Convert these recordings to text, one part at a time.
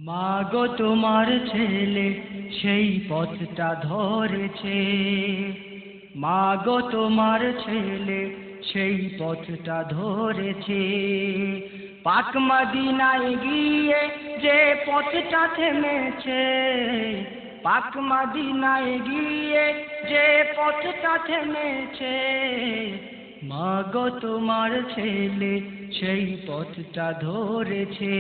মাগো তোমার ছেলে সেই পথটা ধরেছে, মাগো তোমার ছেলে সেই পথটা ধরেছে। পাক মদিনায় গিয়ে যে পথটা থেমেছে, পাক মদিনায় গিয়ে যে পথটা থেমেছে, মাগো তোমার ছেলে সেই পথটা ধরেছে,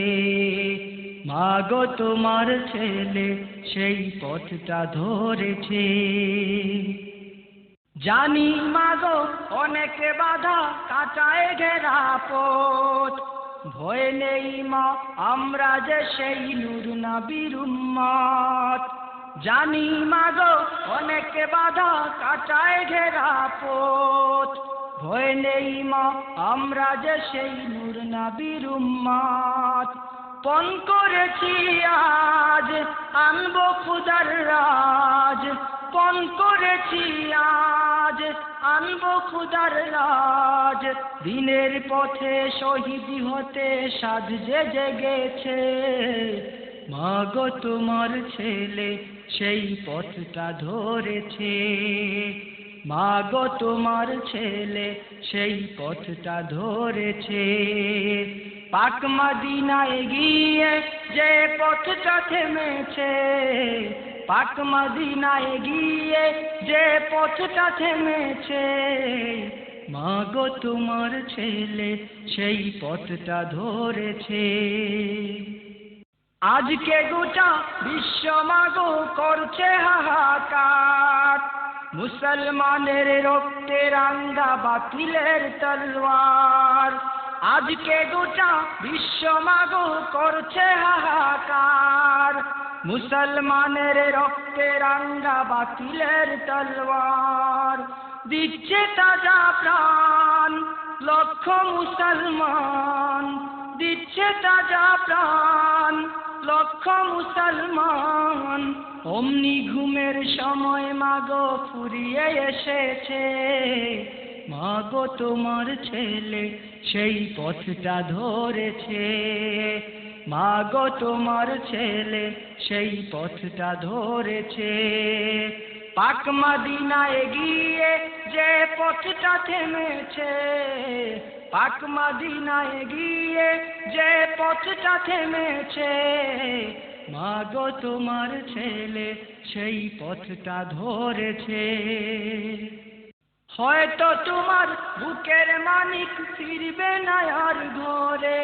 মাগো তোমার ছেলে সেই পথটা ধরেছে। জানি মাগো অনেক বাধা কাটায় ঘেরা পথ, ভয় নেই মা আমরা যে সেই নূর নবীর উম্মত। জানি মাগো অনেক বাধা কাটায় ঘেরা পথ, ভয় নেই মা আমরা যে সেই নূর নবীর উম্মত। পণ করেছি আজ আনবো খুদার রাজ, পণ করেছি আজ আনবো খুদার রাজ। দিনের পথে শহীদ হতে সাধ যে জেগেছে, মাগো তোমার ছেলে সেই পথটা ধরেছে, মাগো তোমার ছেলে সেই পথটা ধরেছে। পাক মদিনায় গিয়ে যে পথটা থেমেছে, পাক মদিনায় গিয়ে যে পথটা থেমেছে, মাগো তোমার ছেলে সেই পথটা ধরেছে। আজকে গোটা বিশ্ব মাগো করছে হাহাকার, মুসলমানের রক্তে রাঙ্গা বাতিলের তলোয়ার। আজকে গোটা বিশ্ব মাগো করছে হাহাকার, মুসলমানের রক্তে রাঙ্গা বাতিলের তলোয়ার। দিচ্ছে তাজা প্রাণ লক্ষ মুসলমান, দিচ্ছে তাজা প্রাণ লক্ষ মুসলমান। অমনি ঘুমের সময় মাগো ফুরিয়ে এসেছে, মাগো তোমার ছেলে সেই পথটা ধরেছে, মাগো তোমার ছেলে সেই পথটা ধরেছে। পাক মদিনায় গিয়ে যে পথটা থেমেছে, পাক মদিনায় গিয়ে যে পথটা থেমেছে, মাগো তোমার ছেলে সেই পথটা ধরেছে। হয়তো তোমার বুকের মানিক ফিরবে না আর ঘরে,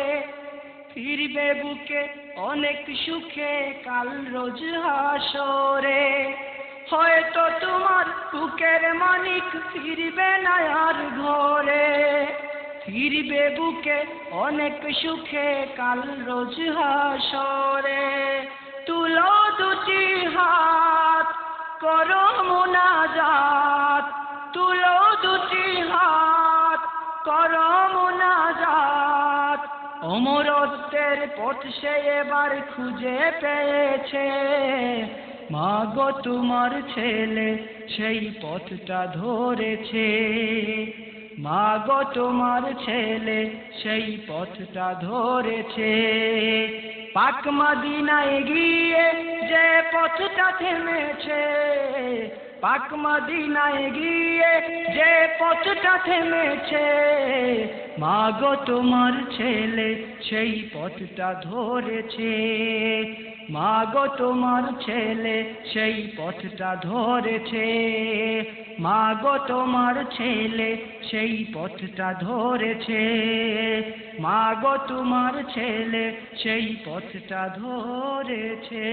ফিরবে বুকে অনেক সুখে কাল রোজ হাসরে। হয়তো তোমার বুকের মানিক ফিরবে না আর ঘরে, ফিরবে বুকে অনেক সুখে কাল রোজ হাসরে। তুলো দুটি হাত করো মুনাজাত, তুলো দুটি হাত করো মুনাজাত। অমরত্বের পথ সে এবার খুঁজে পেয়েছে, মাগো তোমার ছেলে সেই পথটা ধরেছে, মাগো তোমার ছেলে সেই পথটা ধরেছে। পাক মদিনায় গিয়ে যে পথটা থেমেছে, পাক মদিনায় গিয়ে যে পথটা থেমেছে, মাগো তোমার ছেলে সেই পথটা ধরেছে, মাগো তোমার ছেলে সেই পথটা ধরেছে, মাগো তোমার ছেলে সেই পথটা ধরেছে, মাগো তোমার ছেলে সেই পথটা ধরেছে।